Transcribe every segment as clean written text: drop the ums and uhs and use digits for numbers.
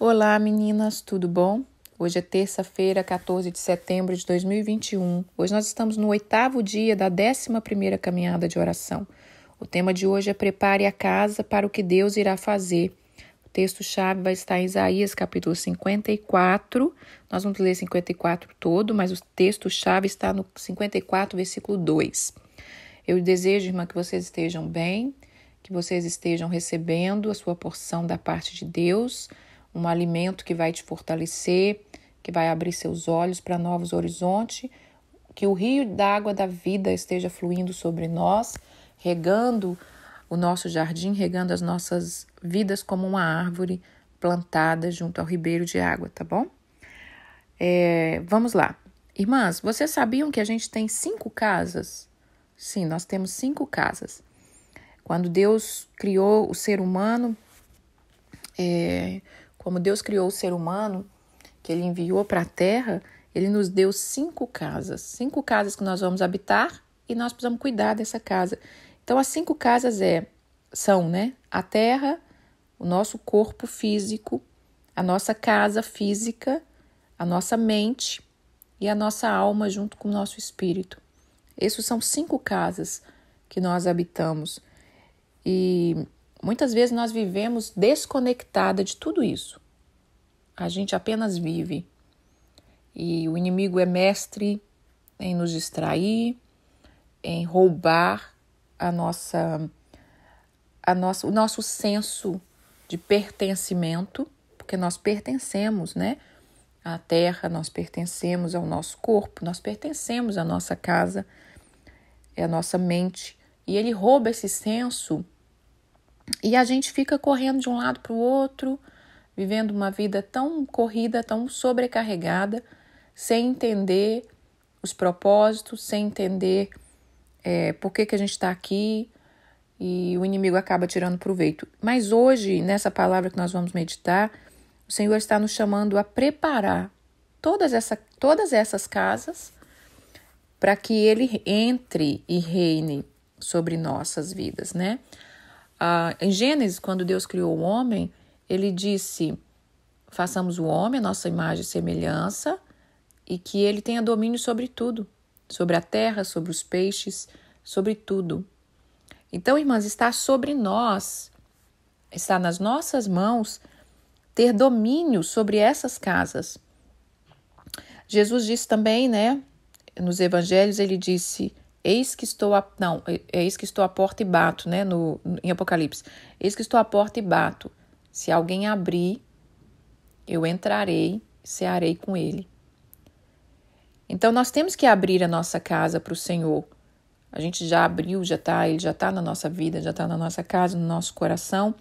Olá, meninas, tudo bom? Hoje é terça-feira, 14 de setembro de 2021. Hoje nós estamos no 8º dia da 11ª caminhada de oração. O tema de hoje é Prepare a casa para o que Deus irá fazer. O texto-chave vai estar em Isaías, capítulo 54. Nós vamos ler 54 todo, mas o texto-chave está no 54, versículo 2. Eu desejo, irmã, que vocês estejam bem, que vocês estejam recebendo a sua porção da parte de Deus, um alimento que vai te fortalecer, que vai abrir seus olhos para novos horizontes, que o rio d'água da vida esteja fluindo sobre nós, regando o nosso jardim, regando as nossas vidas como uma árvore plantada junto ao ribeiro de água, tá bom? Vamos lá. Irmãs, vocês sabiam que a gente tem 5 casas? Sim, nós temos 5 casas. Quando Deus criou o ser humano, como Deus criou o ser humano, que Ele enviou para a Terra, Ele nos deu 5 casas. 5 casas que nós vamos habitar e nós precisamos cuidar dessa casa. Então, as 5 casas são, a Terra, o nosso corpo físico, a nossa casa física, a nossa mente e a nossa alma junto com o nosso espírito. Essas são 5 casas que nós habitamos. E muitas vezes nós vivemos desconectada de tudo isso. A gente apenas vive. E o inimigo é mestre em nos distrair, em roubar o nosso senso de pertencimento, porque nós pertencemos, à terra, nós pertencemos ao nosso corpo, nós pertencemos à nossa casa, à nossa mente. E ele rouba esse senso e a gente fica correndo de um lado para o outro, vivendo uma vida tão corrida, tão sobrecarregada, sem entender os propósitos, sem entender por que a gente está aqui, e o inimigo acaba tirando proveito. Mas hoje, nessa palavra que nós vamos meditar, o Senhor está nos chamando a preparar todas essas casas para que Ele entre e reine sobre nossas vidas, Em Gênesis, quando Deus criou o homem, Ele disse: façamos o homem, a nossa imagem e semelhança, e que ele tenha domínio sobre tudo, sobre a terra, sobre os peixes, sobre tudo. Então, irmãs, está sobre nós, está nas nossas mãos, ter domínio sobre essas casas. Jesus disse também, nos evangelhos, ele disse: eis que estou à porta e bato, em Apocalipse. Eis que estou à porta e bato. Se alguém abrir, eu entrarei e cearei com ele. Então, nós temos que abrir a nossa casa para o Senhor. A gente já abriu, ele já está na nossa vida, já está na nossa casa, no nosso coração,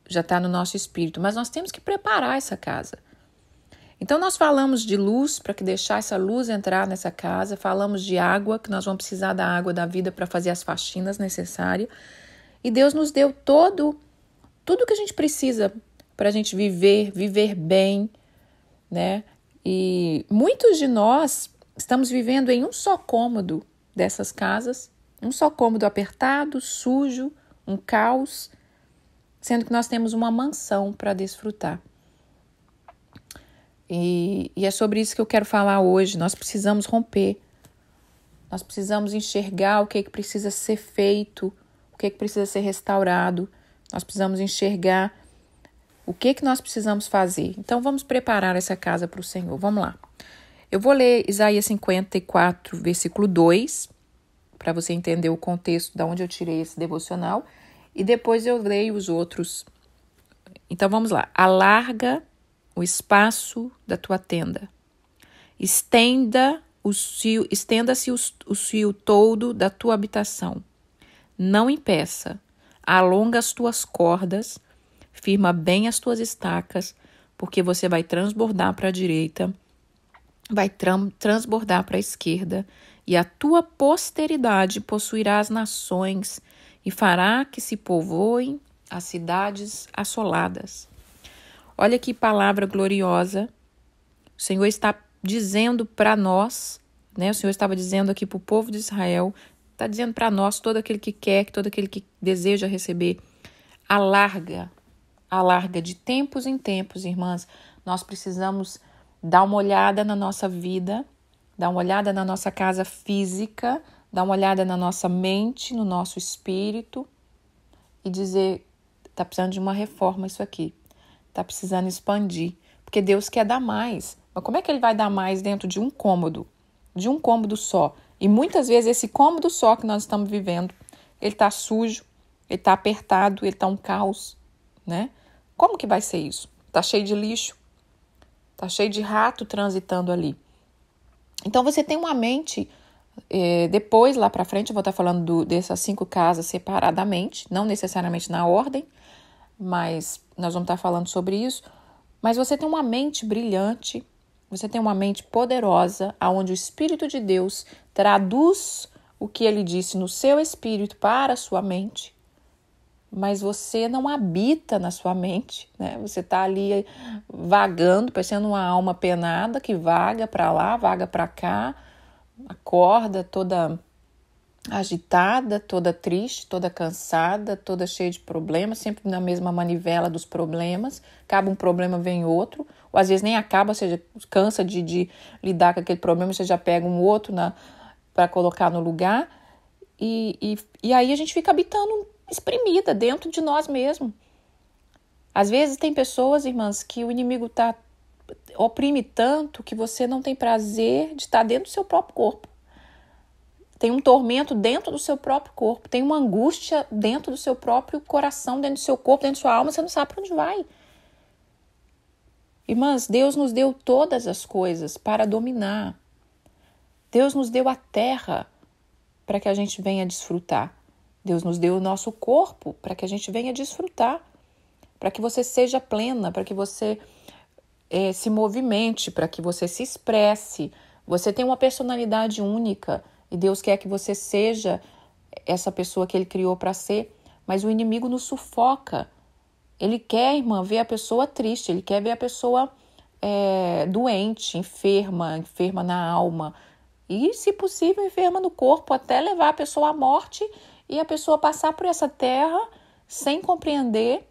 já está no nosso espírito. Mas nós temos que preparar essa casa. Então, nós falamos de luz, para que deixar essa luz entrar nessa casa. Falamos de água, que nós vamos precisar da água da vida para fazer as faxinas necessárias. E Deus nos deu tudo que a gente precisa para a gente viver bem, E muitos de nós estamos vivendo em um só cômodo dessas casas, um só cômodo apertado, sujo, um caos, sendo que nós temos uma mansão para desfrutar. E é sobre isso que eu quero falar hoje. Nós precisamos romper, nós precisamos enxergar o que precisa ser feito, o que precisa ser restaurado, nós precisamos enxergar o que nós precisamos fazer. Então, vamos preparar essa casa para o Senhor. Vamos lá. Eu vou ler Isaías 54, versículo 2, para você entender o contexto de onde eu tirei esse devocional, e depois eu leio os outros. Então, vamos lá. Alarga o espaço da tua tenda. Estenda-se o fio todo da tua habitação. Não impeça. Alonga as tuas cordas, firma bem as tuas estacas, porque você vai transbordar para a direita, vai transbordar para a esquerda, e a tua posteridade possuirá as nações e fará que se povoem as cidades assoladas. Olha que palavra gloriosa. O Senhor está dizendo para nós, O Senhor estava dizendo aqui para o povo de Israel, está dizendo para nós, todo aquele que quer, todo aquele que deseja receber, alarga alarga de tempos em tempos, irmãs. Nós precisamos dar uma olhada na nossa vida, dar uma olhada na nossa casa física, dar uma olhada na nossa mente, no nosso espírito e dizer, tá precisando de uma reforma isso aqui, tá precisando expandir, porque Deus quer dar mais. Mas como é que Ele vai dar mais dentro de um cômodo só? E muitas vezes esse cômodo só que nós estamos vivendo, ele tá sujo, ele tá apertado, ele tá um caos, né? Como que vai ser isso? Tá cheio de lixo, tá cheio de rato transitando ali. Então você tem uma mente, depois lá para frente eu vou estar falando dessas 5 casas separadamente, não necessariamente na ordem, mas nós vamos estar falando sobre isso. Mas você tem uma mente brilhante, você tem uma mente poderosa, onde o Espírito de Deus traduz o que Ele disse no seu espírito para a sua mente, mas você não habita na sua mente, né? Você está ali vagando, parecendo uma alma penada que vaga para lá, vaga para cá, acorda toda agitada, toda triste, toda cansada, toda cheia de problemas, sempre na mesma manivela dos problemas. Acaba um problema, vem outro, ou às vezes nem acaba, você cansa de lidar com aquele problema, você já pega um outro para colocar no lugar, e aí a gente fica habitando exprimida dentro de nós mesmos. Às vezes tem pessoas, irmãs, que o inimigo oprime tanto que você não tem prazer de estar dentro do seu próprio corpo. Tem um tormento dentro do seu próprio corpo, tem uma angústia dentro do seu próprio coração, dentro do seu corpo, dentro da sua alma, você não sabe para onde vai. Irmãs, Deus nos deu todas as coisas para dominar. Deus nos deu a terra para que a gente venha desfrutar. Deus nos deu o nosso corpo para que a gente venha desfrutar, para que você seja plena, para que você se movimente, para que você se expresse. Você tem uma personalidade única e Deus quer que você seja essa pessoa que Ele criou para ser, mas o inimigo nos sufoca. Ele quer, irmã, ver a pessoa triste, ele quer ver a pessoa doente, enferma na alma e, se possível, enferma no corpo, até levar a pessoa à morte e a pessoa passar por essa terra sem compreender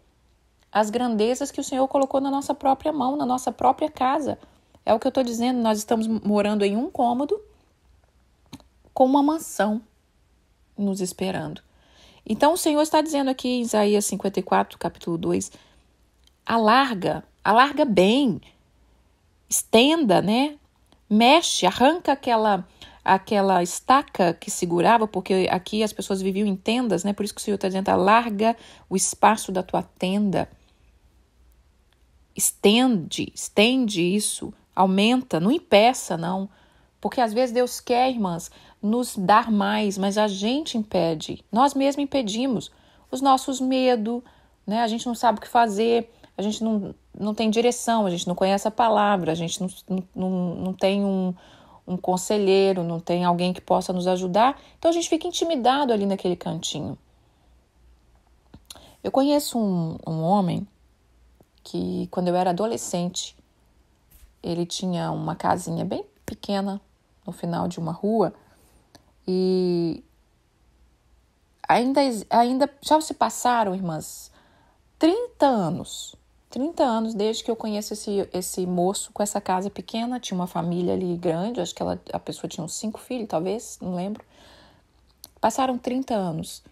as grandezas que o Senhor colocou na nossa própria mão, na nossa própria casa. É o que eu estou dizendo, nós estamos morando em um cômodo com uma mansão nos esperando. Então o Senhor está dizendo aqui em Isaías 54, capítulo 2, alarga bem, estenda, né? Mexe, arranca aquela estaca que segurava, porque aqui as pessoas viviam em tendas, né? Por isso que o Senhor está dizendo, alarga o espaço da tua tenda. Estende isso, aumenta, não impeça, não. Porque às vezes Deus quer, irmãs, nos dar mais, mas a gente impede. Nós mesmos impedimos. Os nossos medos, né? A gente não sabe o que fazer, a gente não tem direção, a gente não conhece a palavra, a gente não tem um conselheiro, não tem alguém que possa nos ajudar. Então a gente fica intimidado ali naquele cantinho. Eu conheço um homem que, quando eu era adolescente, ele tinha uma casinha bem pequena no final de uma rua e ainda já se passaram, irmãs, 30 anos desde que eu conheço esse moço com essa casa pequena. Tinha uma família ali grande, acho que a pessoa tinha uns 5 filhos, talvez, não lembro. Passaram 30 anos.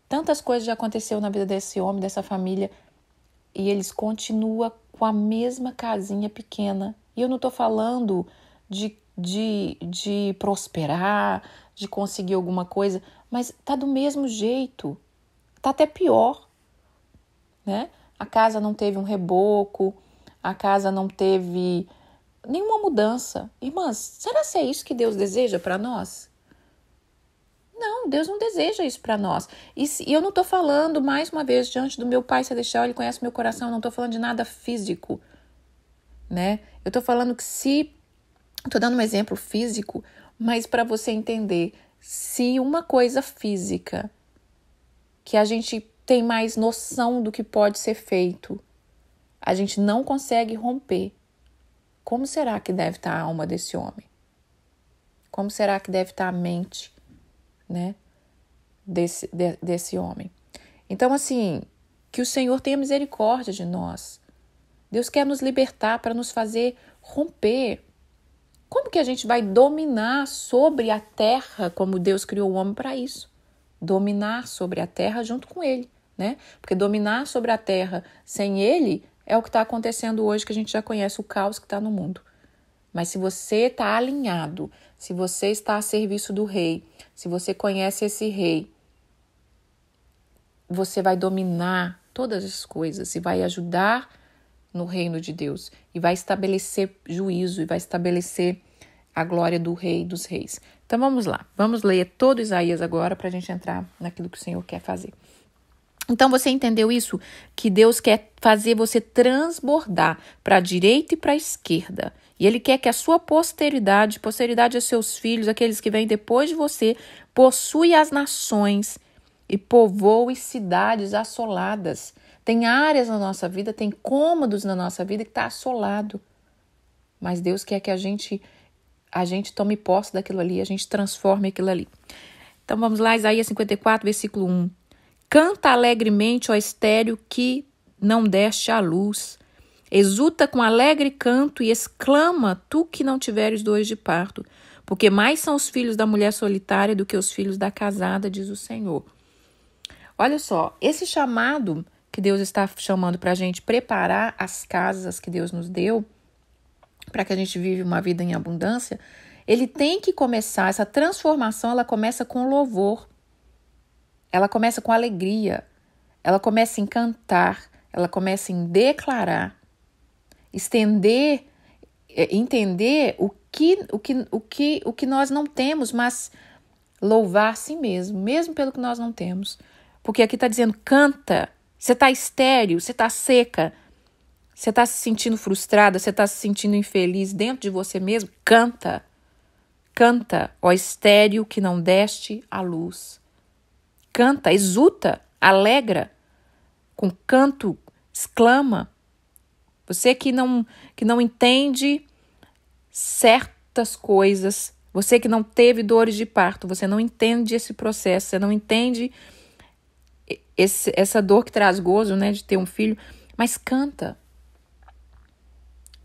Tantas coisas já aconteceu na vida desse homem, dessa família, e eles continuam com a mesma casinha pequena. E eu não estou falando de prosperar, de conseguir alguma coisa, mas tá do mesmo jeito, tá até pior, né? A casa não teve um reboco, a casa não teve nenhuma mudança. Irmãs, será que é isso que Deus deseja para nós? Não, Deus não deseja isso para nós. E eu não estou falando, mais uma vez, diante do meu Pai Celestial, Ele conhece meu coração, eu não estou falando de nada físico, né? Eu estou falando que estou dando um exemplo físico, mas para você entender, se uma coisa física que a gente tem mais noção do que pode ser feito, a gente não consegue romper, como será que deve estar a alma desse homem? Como será que deve estar a mente, né, desse homem? Então, assim, Que o Senhor tenha misericórdia de nós. Deus quer nos libertar para nos fazer romper. Como que a gente vai dominar sobre a terra como Deus criou o homem para isso? Dominar sobre a terra junto com ele, né? Porque dominar sobre a terra sem ele é o que está acontecendo hoje, que a gente já conhece o caos que está no mundo. Mas se você está alinhado, se você está a serviço do rei, se você conhece esse rei, você vai dominar todas as coisas e vai ajudar no reino de Deus e vai estabelecer juízo e vai estabelecer a glória do rei dos reis. Então vamos lá, vamos ler todo Isaías agora para a gente entrar naquilo que o Senhor quer fazer. Então você entendeu isso? Que Deus quer fazer você transbordar para a direita e para a esquerda. E Ele quer que a sua posteridade a seus filhos, aqueles que vêm depois de você, possui as nações e povoe cidades assoladas. Tem áreas na nossa vida, tem cômodos na nossa vida que está assolado. Mas Deus quer que a gente tome posse daquilo ali, a gente transforme aquilo ali. Então vamos lá, Isaías 54, versículo 1. Canta alegremente, ó estéril, que não deste à luz. Exulta com alegre canto e exclama, tu que não tiveres dores de parto. Porque mais são os filhos da mulher solitária do que os filhos da casada, diz o Senhor. Olha só, esse chamado que Deus está chamando para a gente preparar as casas que Deus nos deu, para que a gente vive uma vida em abundância, ele tem que começar, essa transformação, ela começa com louvor, ela começa com alegria, ela começa em cantar, ela começa em declarar, entender o que nós não temos, mas louvar a si mesmo pelo que nós não temos. Porque aqui está dizendo, canta, você está estéril, você está seca, você está se sentindo frustrada, você está se sentindo infeliz dentro de você mesmo, canta. Canta, ó estéril que não deste à luz. Canta, exulta, alegra, com canto, exclama. Você que não entende certas coisas, você que não teve dores de parto, você não entende esse processo, você não entende essa dor que traz gozo, né, de ter um filho, mas canta.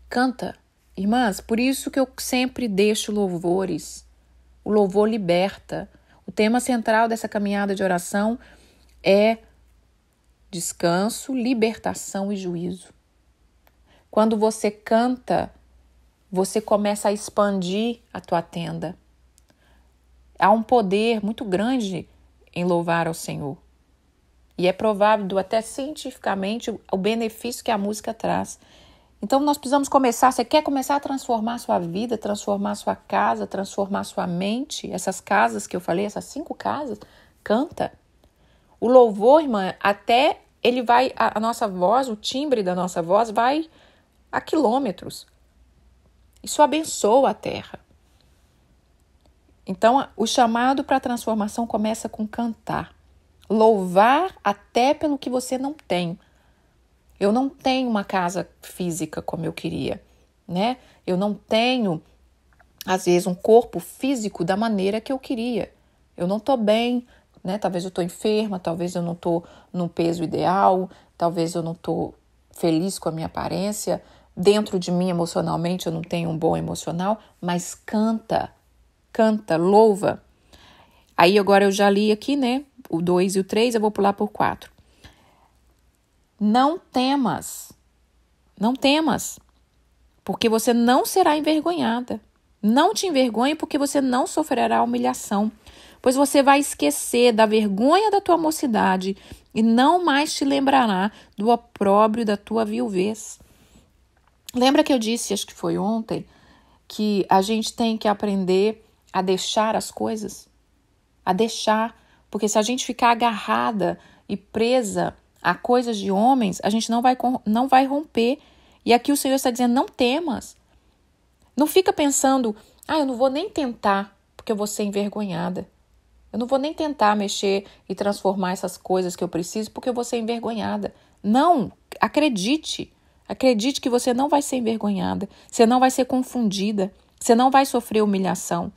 Canta. Irmãs, por isso que eu sempre deixo louvores. O louvor liberta. O tema central dessa caminhada de oração é descanso, libertação e juízo. Quando você canta, você começa a expandir a tua tenda. Há um poder muito grande em louvar ao Senhor. E é provável, até cientificamente, o benefício que a música traz. Então nós precisamos começar, você quer começar a transformar a sua vida, transformar a sua casa, transformar a sua mente, essas casas que eu falei, essas 5 casas, canta. O louvor, irmã, até ele vai, a nossa voz, o timbre da nossa voz vai a quilômetros. Isso abençoa a terra. Então o chamado para a transformação começa com cantar. Louvar até pelo que você não tem. Eu não tenho uma casa física como eu queria, né? Eu não tenho, às vezes, um corpo físico da maneira que eu queria. Eu não estou bem, né? Talvez eu estou enferma, talvez eu não estou no peso ideal, talvez eu não estou feliz com a minha aparência. Dentro de mim, emocionalmente, eu não tenho um bom emocional, mas canta, louva. Aí agora eu já li aqui, né? O 2 e o 3, eu vou pular por 4. Não temas, porque você não será envergonhada. Não te envergonhe, porque você não sofrerá humilhação, pois você vai esquecer da vergonha da tua mocidade e não mais te lembrará do opróbrio da tua viuvez. Lembra que eu disse, acho que foi ontem, que a gente tem que aprender a deixar as coisas? A deixar, porque se a gente ficar agarrada e presa a coisas de homens, a gente não vai romper. E aqui o Senhor está dizendo, não temas. Não fica pensando, eu não vou nem tentar, porque eu vou ser envergonhada. Eu não vou nem tentar mexer e transformar essas coisas que eu preciso, porque eu vou ser envergonhada. Não, acredite. Acredite que você não vai ser envergonhada. Você não vai ser confundida. Você não vai sofrer humilhação.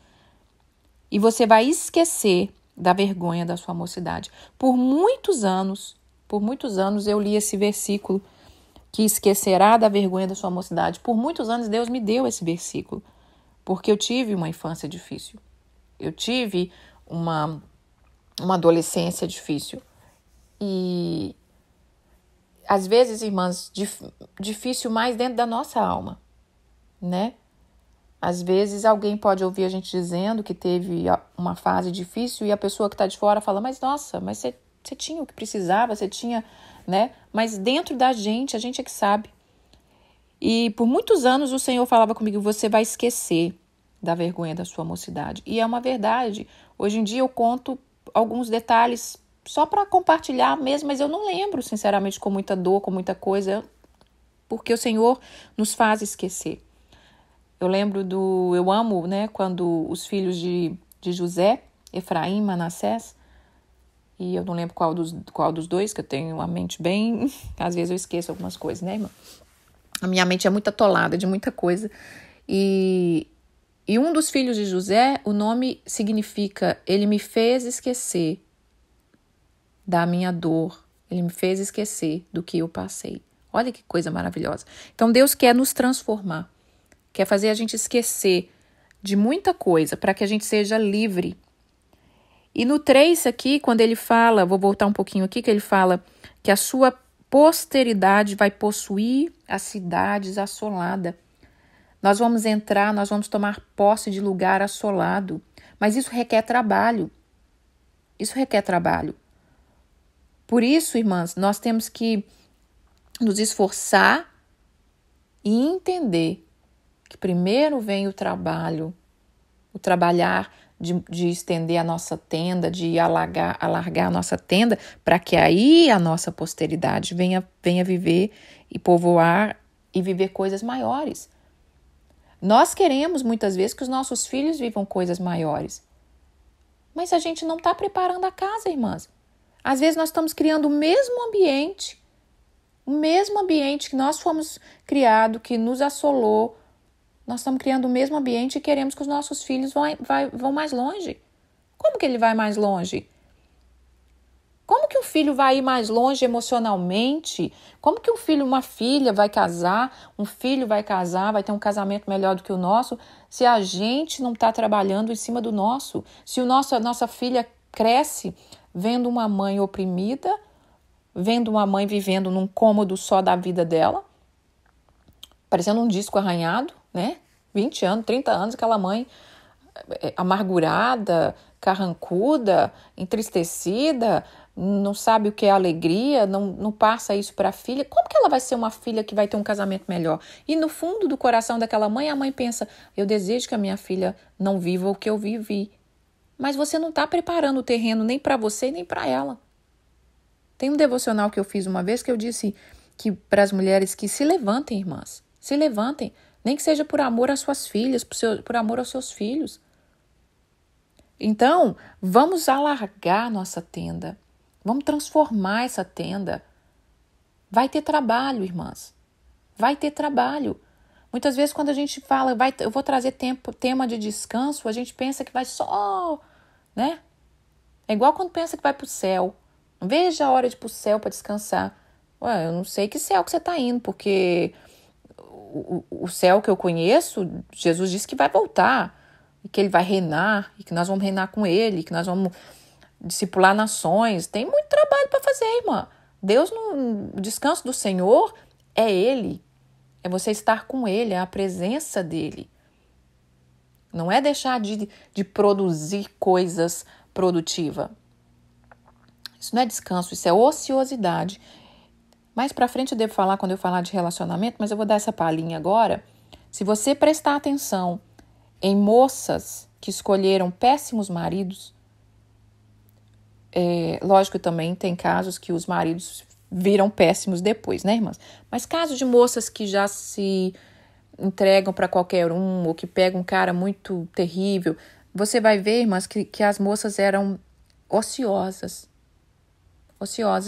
E você vai esquecer da vergonha da sua mocidade. Por muitos anos, Por muitos anos eu li esse versículo, que esquecerá da vergonha da sua mocidade. Por muitos anos Deus me deu esse versículo, porque eu tive uma infância difícil. Eu tive uma adolescência difícil. E às vezes, irmãs, difícil mais dentro da nossa alma, né? Às vezes alguém pode ouvir a gente dizendo que teve uma fase difícil e a pessoa que está de fora fala, mas nossa, mas você tinha o que precisava, você tinha, né? Mas dentro da gente, a gente é que sabe. E por muitos anos o Senhor falava comigo, você vai esquecer da vergonha da sua mocidade. E é uma verdade. Hoje em dia eu conto alguns detalhes só para compartilhar mesmo, mas eu não lembro, sinceramente, com muita dor, com muita coisa, porque o Senhor nos faz esquecer. Eu amo, né, quando os filhos de José, Efraim e Manassés, e eu não lembro qual dos dois, que eu tenho a mente bem, às vezes eu esqueço algumas coisas, né, irmã? A minha mente é muito atolada de muita coisa. E um dos filhos de José, o nome significa, ele me fez esquecer da minha dor, ele me fez esquecer do que eu passei. Olha que coisa maravilhosa. Então Deus quer nos transformar, quer fazer a gente esquecer de muita coisa para que a gente seja livre. E no 3 aqui, quando ele fala, vou voltar um pouquinho aqui, que ele fala que a sua posteridade vai possuir as cidades assoladas. Nós vamos entrar, nós vamos tomar posse de lugar assolado. Mas isso requer trabalho. Isso requer trabalho. Por isso, irmãs, nós temos que nos esforçar e entender que primeiro vem o trabalho, o trabalhar de estender a nossa tenda, de alargar a nossa tenda, para que aí a nossa posteridade venha viver e povoar e viver coisas maiores. Nós queremos muitas vezes que os nossos filhos vivam coisas maiores, mas a gente não está preparando a casa, irmãs. Às vezes nós estamos criando o mesmo ambiente que nós fomos criados, que nos assolou. Nós estamos criando o mesmo ambiente e queremos que os nossos filhos vão mais longe. Como que ele vai mais longe? Como que um filho vai ir mais longe emocionalmente? Como que uma filha vai casar, um filho vai casar, vai ter um casamento melhor do que o nosso, se a gente não está trabalhando em cima do nosso? Se a nossa filha cresce vendo uma mãe oprimida, vendo uma mãe vivendo num cômodo só da vida dela, parecendo um disco arranhado, né? 20 anos, 30 anos, aquela mãe amargurada, carrancuda, entristecida, não sabe o que é alegria, não passa isso para a filha. Como que ela vai ser uma filha que vai ter um casamento melhor? E no fundo do coração daquela mãe, a mãe pensa, eu desejo que a minha filha não viva o que eu vivi. Mas você não está preparando o terreno nem para você, nem para ela. Tem um devocional que eu fiz uma vez que eu disse que para as mulheres que se levantem, irmãs, se levantem, nem que seja por amor às suas filhas, por amor aos seus filhos. Então, vamos alargar nossa tenda, vamos transformar essa tenda. Vai ter trabalho, irmãs, vai ter trabalho. Muitas vezes quando a gente fala, eu vou trazer tema de descanso, a gente pensa que vai só, né? É igual quando pensa que vai para o céu. Veja a hora de ir para o céu para descansar. Ué, eu não sei que céu que você está indo, porque o céu que eu conheço, Jesus disse que vai voltar, e que ele vai reinar, e que nós vamos reinar com ele, que nós vamos discipular nações. Tem muito trabalho para fazer, irmã. O descanso do Senhor é ele, é você estar com ele, é a presença dele. Não é deixar de produzir coisas produtivas. Isso não é descanso, isso é ociosidade. Mais pra frente eu devo falar quando eu falar de relacionamento, mas eu vou dar essa palhinha agora. Se você prestar atenção em moças que escolheram péssimos maridos, lógico que também tem casos que os maridos viram péssimos depois, né, irmãs? Mas casos de moças que já se entregam para qualquer um ou que pegam um cara muito terrível, você vai ver, irmãs, que as moças eram ociosas,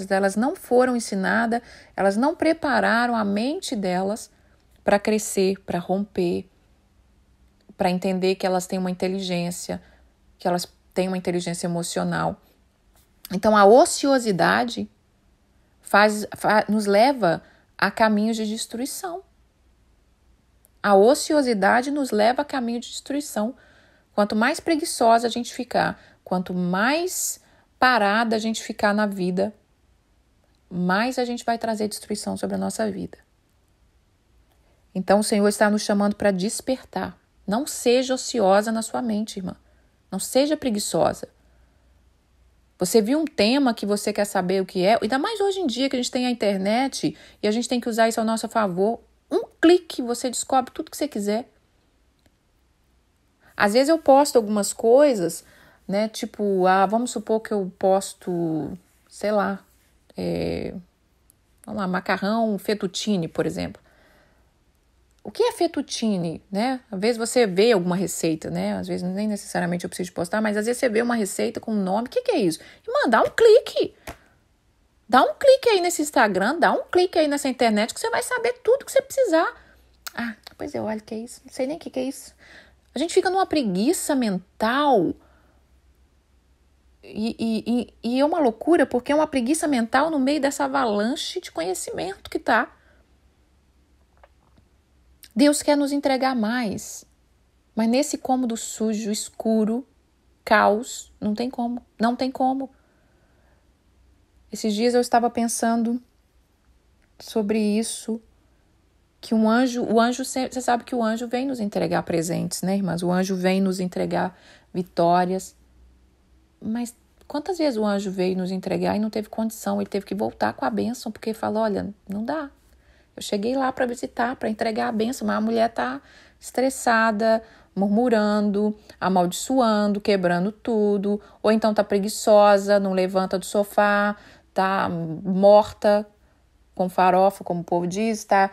elas não foram ensinadas, elas não prepararam a mente delas para crescer, para romper, para entender que elas têm uma inteligência, que elas têm uma inteligência emocional. Então, a ociosidade nos leva a caminhos de destruição. A ociosidade nos leva a caminho de destruição. Quanto mais preguiçosa a gente ficar, quanto mais parada a gente ficar na vida, mais a gente vai trazer destruição sobre a nossa vida. Então o Senhor está nos chamando para despertar. Não seja ociosa na sua mente, irmã. Não seja preguiçosa. Você viu um tema que você quer saber o que é, ainda mais hoje em dia que a gente tem a internet e a gente tem que usar isso ao nosso favor. Um clique, você descobre tudo que você quiser. Às vezes eu posto algumas coisas, né? Tipo, vamos supor que eu posto, sei lá, vamos lá, macarrão fettuccine, por exemplo. O que é fettuccine, né? Às vezes você vê alguma receita, né? Às vezes nem necessariamente eu preciso postar, mas às vezes você vê uma receita com um nome. O que é isso? E dá um clique. Dá um clique aí nesse Instagram, dá um clique aí nessa internet que você vai saber tudo que você precisar. Pois eu olho o que é isso. Não sei nem o que é isso. A gente fica numa preguiça mental. E é uma loucura, porque é uma preguiça mental no meio dessa avalanche de conhecimento que tá. Deus quer nos entregar mais, mas nesse cômodo sujo, escuro, caos, não tem como. Esses dias eu estava pensando sobre isso, que o anjo, você sabe que o anjo vem nos entregar presentes, né, irmãs? O anjo vem nos entregar vitórias, mas quantas vezes o anjo veio nos entregar e não teve condição, ele teve que voltar com a bênção, porque falou, olha, não dá. Eu cheguei lá para visitar, para entregar a bênção, mas a mulher está estressada, murmurando, amaldiçoando, quebrando tudo, ou então está preguiçosa, não levanta do sofá, está morta, com farofa, como o povo diz, tá?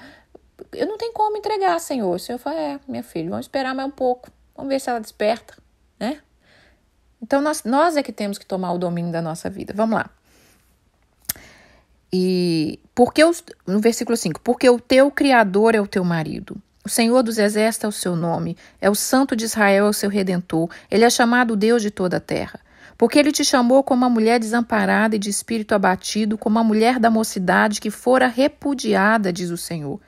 Eu não tenho como entregar, Senhor. O Senhor fala, minha filha, vamos esperar mais um pouco, vamos ver se ela desperta, né? Então nós é que temos que tomar o domínio da nossa vida. Vamos lá. No versículo 5, porque o teu Criador é o teu marido, o Senhor dos Exércitos é o seu nome, é o Santo de Israel, é o seu Redentor, ele é chamado Deus de toda a terra. Porque ele te chamou como uma mulher desamparada e de espírito abatido, como a mulher da mocidade que fora repudiada, diz o Senhor.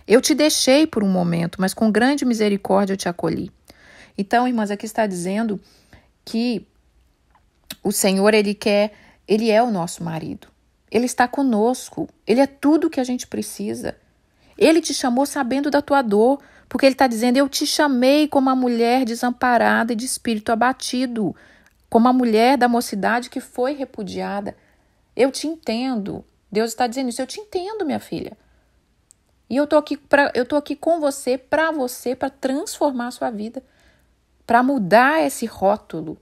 Eu te deixei por um momento, mas com grande misericórdia eu te acolhi. Então, irmãs, aqui está dizendo que o Senhor, ele é o nosso marido. Ele está conosco, ele é tudo o que a gente precisa. Ele te chamou sabendo da tua dor, porque ele está dizendo, eu te chamei como a mulher desamparada e de espírito abatido, como a mulher da mocidade que foi repudiada. Eu te entendo. Deus está dizendo isso, eu te entendo, minha filha. E eu tô aqui com você, para transformar a sua vida, para mudar esse rótulo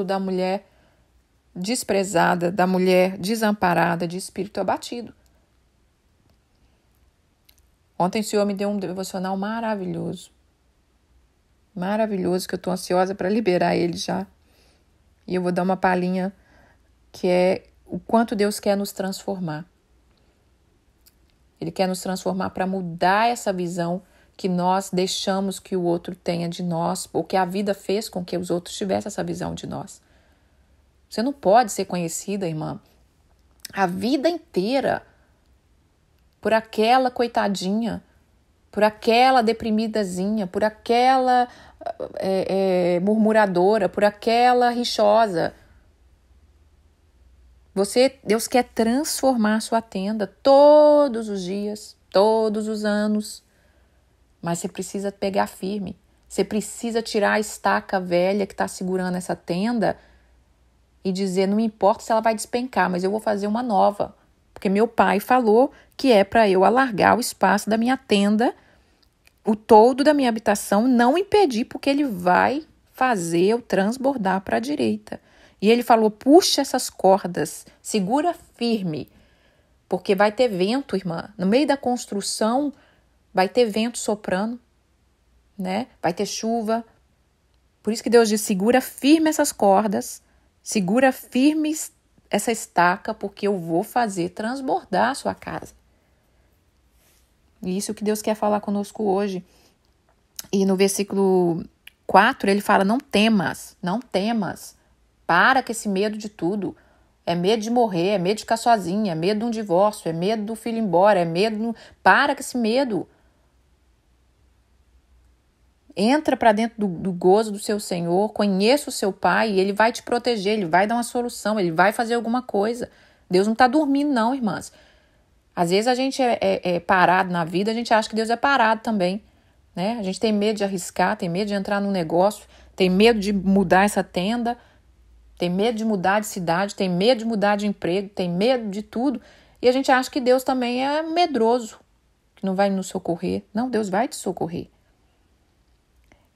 da mulher desprezada, da mulher desamparada, de espírito abatido. Ontem o Senhor me deu um devocional maravilhoso, que eu estou ansiosa para liberar ele já. E eu vou dar uma palhinha, que é o quanto Deus quer nos transformar. Ele quer nos transformar para mudar essa visão que nós deixamos que o outro tenha de nós, ou que a vida fez com que os outros tivessem essa visão de nós. Você não pode ser conhecida, irmã, a vida inteira por aquela coitadinha, por aquela deprimidazinha, por aquela murmuradora, por aquela rixosa. Deus quer transformar a sua tenda todos os dias, todos os anos. Mas você precisa pegar firme. Você precisa tirar a estaca velha que está segurando essa tenda e dizer, não importa se ela vai despencar, mas eu vou fazer uma nova. Porque meu pai falou que é para eu alargar o espaço da minha tenda, o todo da minha habitação, não impedir, porque ele vai fazer eu transbordar para a direita. E ele falou, puxa essas cordas, segura firme, porque vai ter vento, irmã. No meio da construção, vai ter vento soprando, né? Vai ter chuva. Por isso que Deus diz, segura firme essas cordas, segura firme essa estaca, porque eu vou fazer transbordar a sua casa. E isso que Deus quer falar conosco hoje. E no versículo 4, ele fala, não temas, para com esse medo de tudo. É medo de morrer, é medo de ficar sozinha, é medo de um divórcio, é medo do filho ir embora, é medo... Para com esse medo. Entra para dentro do gozo do seu Senhor, conheça o seu Pai e Ele vai te proteger, Ele vai dar uma solução, Ele vai fazer alguma coisa. Deus não está dormindo não, irmãs. Às vezes a gente é parado na vida, a gente acha que Deus é parado também, né? A gente tem medo de arriscar, tem medo de entrar num negócio, tem medo de mudar essa tenda, tem medo de mudar de cidade, tem medo de mudar de emprego, tem medo de tudo. E a gente acha que Deus também é medroso, que não vai nos socorrer. Não, Deus vai te socorrer.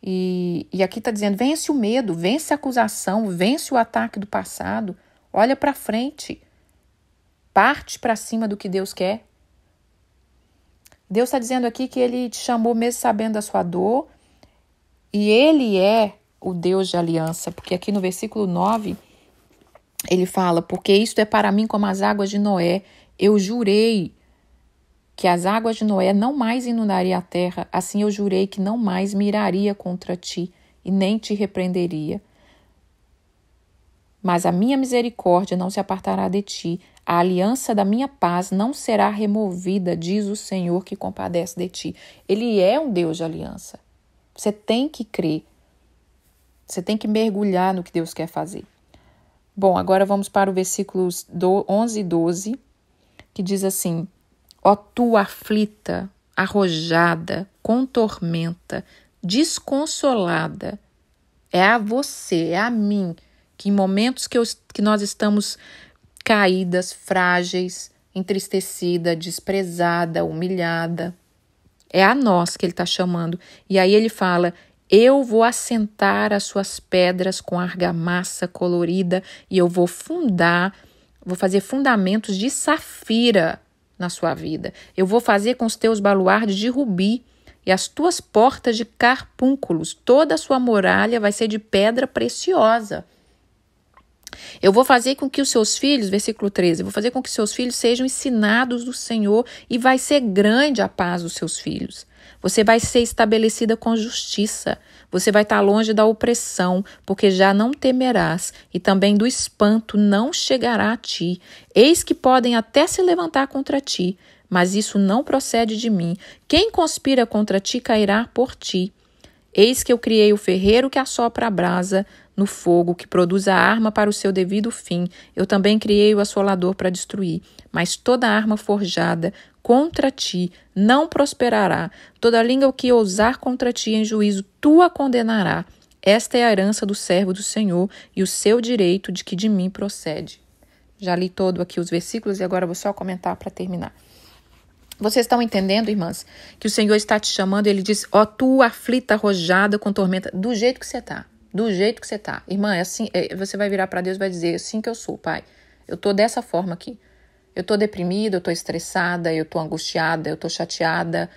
E aqui está dizendo, vence o medo, vence a acusação, vence o ataque do passado. Olha para frente. Parte para cima do que Deus quer. Deus está dizendo aqui que Ele te chamou mesmo sabendo da sua dor. E Ele é o Deus de aliança. Porque aqui no versículo 9, Ele fala, porque isto é para mim como as águas de Noé. Eu jurei que as águas de Noé não mais inundaria a terra. Assim eu jurei que não mais me iraria contra ti e nem te repreenderia. Mas a minha misericórdia não se apartará de ti. A aliança da minha paz não será removida, diz o Senhor que compadece de ti. Ele é um Deus de aliança. Você tem que crer. Você tem que mergulhar no que Deus quer fazer. Bom, agora vamos para o versículos 11 e 12, que diz assim, ó tu aflita, arrojada, com tormenta, desconsolada, é a você, é a mim, que em momentos que nós estamos caídas, frágeis, entristecida, desprezada, humilhada, é a nós que ele está chamando. E aí ele fala, eu vou assentar as suas pedras com argamassa colorida e eu vou fazer fundamentos de safira na sua vida. Eu vou fazer com os teus baluardes de rubi e as tuas portas de carpúnculos. Toda a sua muralha vai ser de pedra preciosa. Eu vou fazer com que os seus filhos, versículo 13, eu vou fazer com que seus filhos sejam ensinados do Senhor e vai ser grande a paz dos seus filhos. Você vai ser estabelecida com justiça. Você vai estar longe da opressão, porque já não temerás, e também do espanto não chegará a ti. Eis que podem até se levantar contra ti, mas isso não procede de mim. Quem conspira contra ti cairá por ti. Eis que eu criei o ferreiro que assopra a brasa no fogo, que produz a arma para o seu devido fim. Eu também criei o assolador para destruir. Mas toda arma forjada contra ti não prosperará. Toda língua que ousar contra ti em juízo, tu a condenará. Esta é a herança do servo do Senhor e o seu direito de que de mim procede. Já li todo aqui os versículos e agora vou só comentar para terminar. Vocês estão entendendo, irmãs, que o Senhor está te chamando e Ele diz, ó tu aflita, arrojada com tormenta, do jeito que você está. Do jeito que você está. Irmã, é assim, você vai virar para Deus e vai dizer, assim que eu sou, Pai. Eu estou dessa forma aqui. Eu estou deprimida, eu estou estressada, eu estou angustiada, eu estou chateada.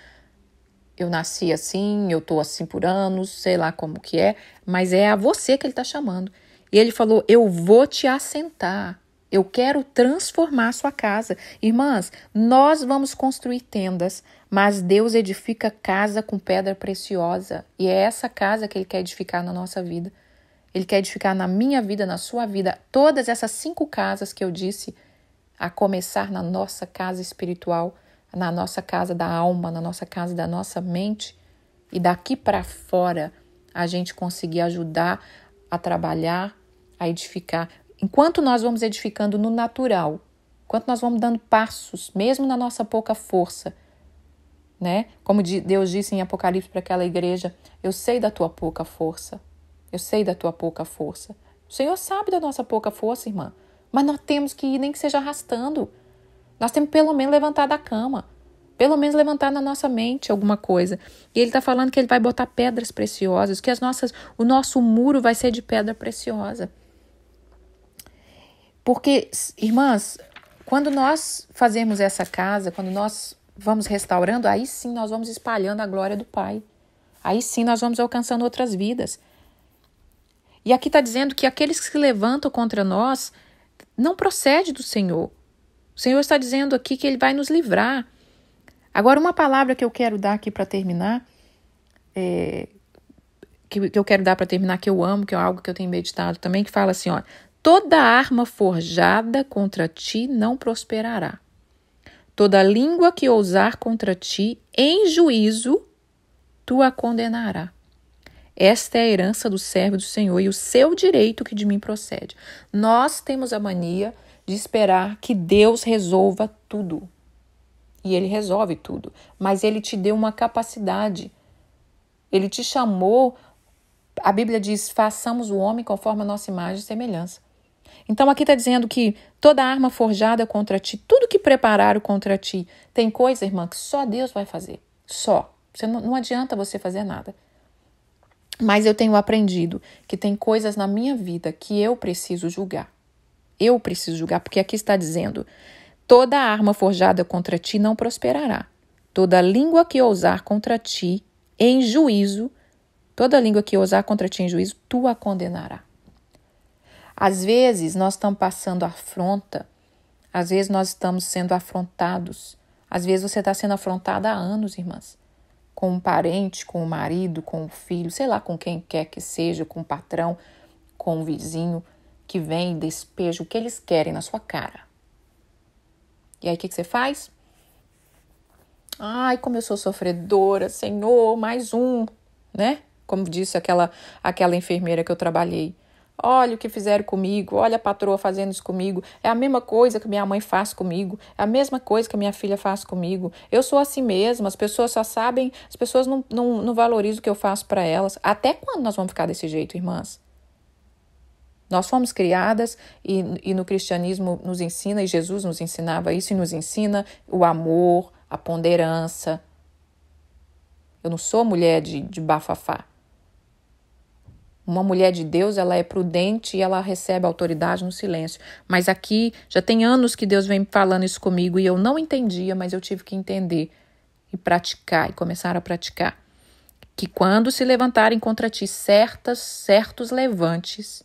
Eu nasci assim, eu estou assim por anos, sei lá como que é. Mas é a você que Ele está chamando. E Ele falou, eu vou te assentar. Eu quero transformar a sua casa. Irmãs, nós vamos construir tendas, mas Deus edifica casa com pedra preciosa. E é essa casa que Ele quer edificar na nossa vida. Ele quer edificar na minha vida, na sua vida. Todas essas 5 casas que eu disse, a começar na nossa casa espiritual, na nossa casa da alma, na nossa casa da nossa mente. E daqui para fora, a gente conseguir ajudar a trabalhar, a edificar. Enquanto nós vamos edificando no natural, enquanto nós vamos dando passos, mesmo na nossa pouca força, né? Como Deus disse em Apocalipse para aquela igreja, eu sei da tua pouca força, eu sei da tua pouca força. O Senhor sabe da nossa pouca força, irmã, mas nós temos que ir, nem que seja arrastando. Nós temos pelo menos levantar da cama, pelo menos levantar na nossa mente alguma coisa. E Ele está falando que Ele vai botar pedras preciosas, que o nosso muro vai ser de pedra preciosa. Porque, irmãs, quando nós fazemos essa casa, quando nós vamos restaurando, aí sim nós vamos espalhando a glória do Pai. Aí sim nós vamos alcançando outras vidas. E aqui está dizendo que aqueles que se levantam contra nós não procede do Senhor. O Senhor está dizendo aqui que Ele vai nos livrar. Agora, uma palavra que eu quero dar aqui para terminar, que eu quero dar para terminar, que eu amo, que é algo que eu tenho meditado também, que fala assim, ó, Toda arma forjada contra ti não prosperará. Toda língua que ousar contra ti, em juízo, tu a condenará. Esta é a herança do servo do Senhor e o seu direito que de mim procede. Nós temos a mania de esperar que Deus resolva tudo. E Ele resolve tudo. Mas Ele te deu uma capacidade. Ele te chamou. A Bíblia diz, façamos o homem conforme a nossa imagem e semelhança. Então aqui está dizendo que toda arma forjada contra ti, tudo que prepararam contra ti, tem coisa, irmã, que só Deus vai fazer. Só. Não adianta você fazer nada. Mas eu tenho aprendido que tem coisas na minha vida que eu preciso julgar. Eu preciso julgar, porque aqui está dizendo, toda arma forjada contra ti não prosperará. Toda língua que ousar contra ti em juízo, toda língua que ousar contra ti em juízo, tu a condenará. Às vezes nós estamos passando afronta, às vezes nós estamos sendo afrontados, às vezes você está sendo afrontada há anos, irmãs, com um parente, com o marido, com o filho, sei lá, com quem quer que seja, com o patrão, com o vizinho, que vem e despeja o que eles querem na sua cara. E aí o que você faz? Ai, como eu sou sofredora, Senhor, mais um, né? Como disse aquela enfermeira que eu trabalhei. Olha o que fizeram comigo, olha a patroa fazendo isso comigo. É a mesma coisa que minha mãe faz comigo, é a mesma coisa que a minha filha faz comigo. Eu sou assim mesmo, as pessoas só sabem, as pessoas não valorizam o que eu faço para elas. Até quando nós vamos ficar desse jeito, irmãs? Nós fomos criadas e no cristianismo nos ensina, e Jesus nos ensinava isso e nos ensina o amor, a ponderância. Eu não sou mulher de bafafá. Uma mulher de Deus, ela é prudente e ela recebe autoridade no silêncio. Mas aqui já tem anos que Deus vem falando isso comigo e eu não entendia, mas eu tive que entender e praticar e começar a praticar. Que quando se levantarem contra ti certos levantes,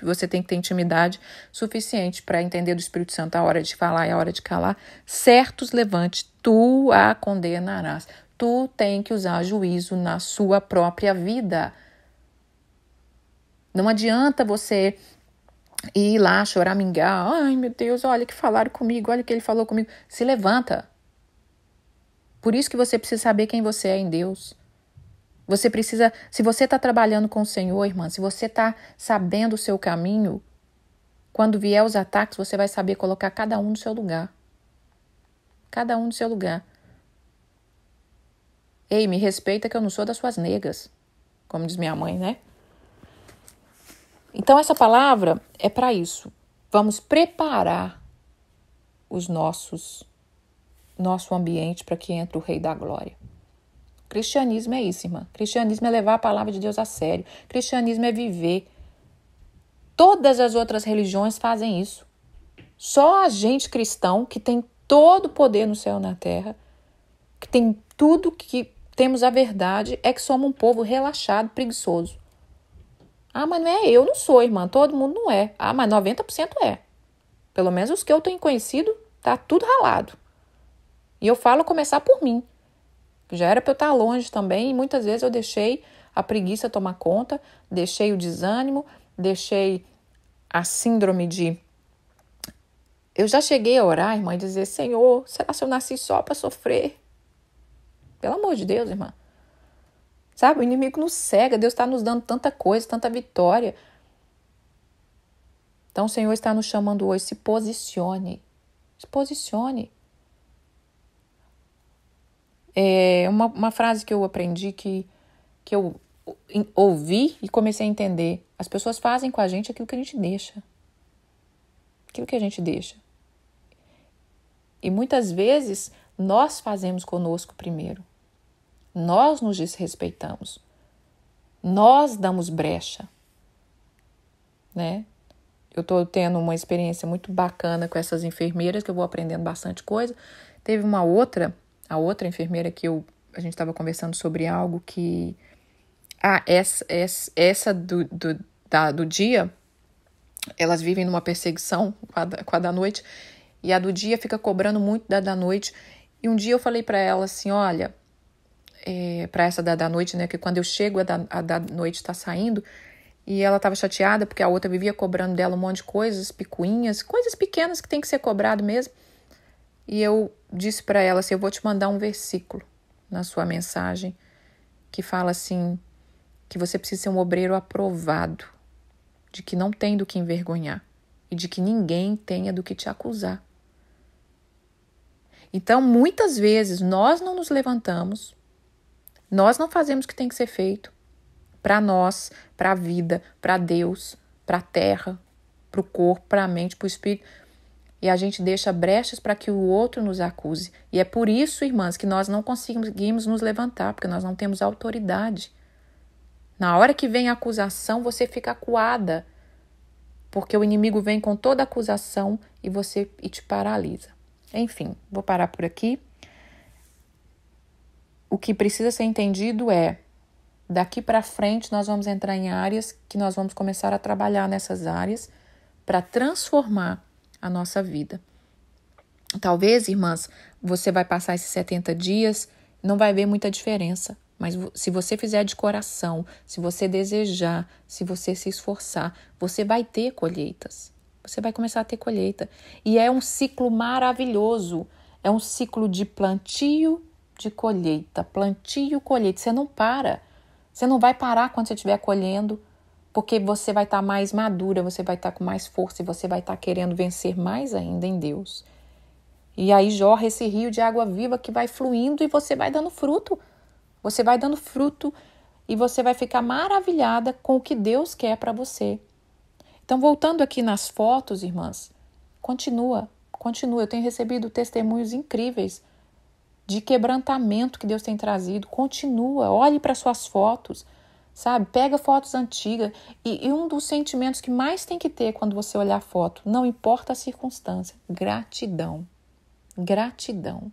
você tem que ter intimidade suficiente para entender do Espírito Santo a hora de falar e a hora de calar. Certos levantes, tu a condenarás. Tu tem que usar juízo na sua própria vida. Não adianta você ir lá choramingar. Ai, meu Deus, olha que falaram comigo, olha que ele falou comigo. Se levanta. Por isso que você precisa saber quem você é em Deus. Você precisa, se você está trabalhando com o Senhor, irmã, se você está sabendo o seu caminho, quando vier os ataques, você vai saber colocar cada um no seu lugar. Cada um no seu lugar. Ei, me respeita que eu não sou das suas negas, como diz minha mãe, né? Então essa palavra é para isso. Vamos preparar nosso ambiente para que entre o Rei da Glória. Cristianismo é isso, irmã. Cristianismo é levar a palavra de Deus a sério. Cristianismo é viver. Todas as outras religiões fazem isso. Só a gente cristão, que tem todo o poder no céu e na terra, que tem tudo, que temos a verdade, é que somos um povo relaxado, preguiçoso. Ah, mas não é eu, não sou, irmã. Todo mundo não é. Ah, mas 90% é. Pelo menos os que eu tenho conhecido, tá tudo ralado. E eu falo começar por mim. Já era para eu estar longe também, e muitas vezes eu deixei a preguiça tomar conta, deixei o desânimo, deixei a síndrome de... Eu já cheguei a orar, irmã, e dizer, Senhor, será que eu nasci só para sofrer? Pelo amor de Deus, irmã. Sabe, o inimigo nos cega, Deus está nos dando tanta coisa, tanta vitória. Então o Senhor está nos chamando hoje, se posicione. Se posicione. É uma frase que eu aprendi, que eu ouvi e comecei a entender. As pessoas fazem com a gente aquilo que a gente deixa. Aquilo que a gente deixa. E muitas vezes nós fazemos conosco primeiro. Nós nos desrespeitamos. Nós damos brecha. Né? Eu estou tendo uma experiência muito bacana com essas enfermeiras, que eu vou aprendendo bastante coisa. Teve a outra enfermeira que a gente estava conversando sobre algo que... essa do dia, elas vivem numa perseguição com a da noite, e a do dia fica cobrando muito da noite. E um dia eu falei para ela assim, olha, para essa da noite, né, que quando eu chego a da noite está saindo, E ela estava chateada porque a outra vivia cobrando dela um monte de coisas, picuinhas, coisas pequenas que tem que ser cobrado mesmo. E eu disse para ela assim, eu vou te mandar um versículo na sua mensagem que fala assim, que você precisa ser um obreiro aprovado, de que não tem do que envergonhar e de que ninguém tenha do que te acusar. Então, muitas vezes, nós não nos levantamos, nós não fazemos o que tem que ser feito para nós, para a vida, para Deus, para a terra, para o corpo, para a mente, para o espírito. E a gente deixa brechas para que o outro nos acuse. E é por isso, irmãs, que nós não conseguimos nos levantar, porque nós não temos autoridade. Na hora que vem a acusação, você fica acuada, porque o inimigo vem com toda a acusação e te paralisa. Enfim, vou parar por aqui. O que precisa ser entendido é, daqui para frente nós vamos entrar em áreas que nós vamos começar a trabalhar nessas áreas para transformar a nossa vida. Talvez, irmãs, você vai passar esses 70 dias, não vai ver muita diferença. Mas se você fizer de coração, se você desejar, se você se esforçar, você vai ter colheitas. Você vai começar a ter colheita. E é um ciclo maravilhoso. É um ciclo de plantio, de colheita. Plantio, colheita. Você não para. Você não vai parar quando você estiver colhendo, porque você vai estar mais madura, você vai estar com mais força e você vai estar querendo vencer mais ainda em Deus. E aí jorra esse rio de água viva que vai fluindo e você vai dando fruto. Você vai dando fruto e você vai ficar maravilhada com o que Deus quer para você. Então, voltando aqui nas fotos, irmãs, continua. Eu tenho recebido testemunhos incríveis de quebrantamento que Deus tem trazido. Continua, olhe para suas fotos, sabe? Pega fotos antigas. E um dos sentimentos que mais tem que ter quando você olhar a foto, não importa a circunstância, gratidão. Gratidão.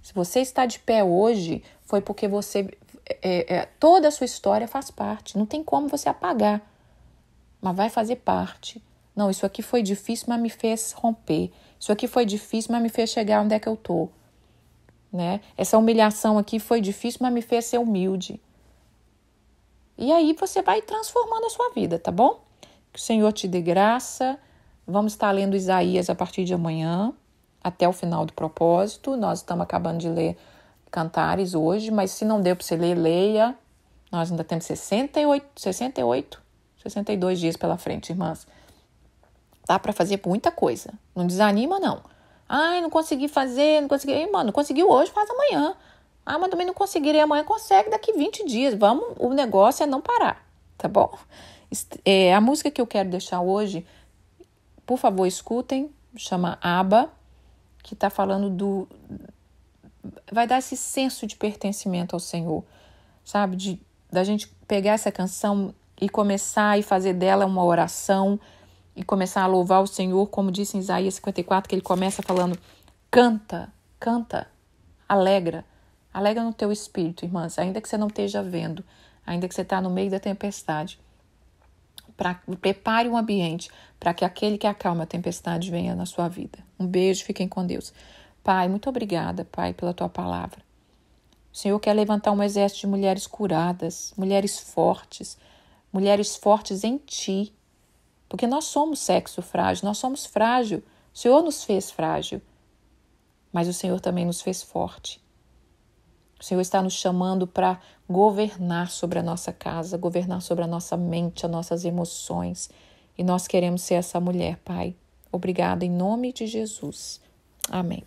Se você está de pé hoje, foi porque toda a sua história faz parte. Não tem como você apagar, mas vai fazer parte. Não, isso aqui foi difícil, mas me fez romper. Isso aqui foi difícil, mas me fez chegar onde é que eu estou. Né? Essa humilhação aqui foi difícil, mas me fez ser humilde. E aí você vai transformando a sua vida, tá bom? Que o Senhor te dê graça. Vamos estar lendo Isaías a partir de amanhã, até o final do propósito. Nós estamos acabando de ler Cantares hoje, mas se não deu para você ler, leia. Nós ainda temos 62 dias pela frente, irmãs. Dá para fazer muita coisa. Não desanima, não. Ai, não consegui fazer, não consegui. Ei, mano, conseguiu hoje, faz amanhã. Ah, mas também não conseguirei amanhã, consegue daqui 20 dias. O negócio é não parar, tá bom? A música que eu quero deixar hoje, por favor, escutem, chama Abba, que está falando vai dar esse senso de pertencimento ao Senhor, sabe? Da gente pegar essa canção e começar e fazer dela uma oração e começar a louvar o Senhor, como disse em Isaías 54, que ele começa falando, canta, alegra no teu espírito, irmãs, ainda que você não esteja vendo, ainda que você está no meio da tempestade. Prepare um ambiente para que aquele que acalma a tempestade venha na sua vida. Um beijo, fiquem com Deus. Pai, muito obrigada, Pai, pela tua palavra. O Senhor quer levantar um exército de mulheres curadas, mulheres fortes em ti, porque nós somos sexo frágil, nós somos frágil. O Senhor nos fez frágil, mas o Senhor também nos fez forte. O Senhor está nos chamando para governar sobre a nossa casa, governar sobre a nossa mente, as nossas emoções. E nós queremos ser essa mulher, Pai. Obrigada em nome de Jesus. Amém.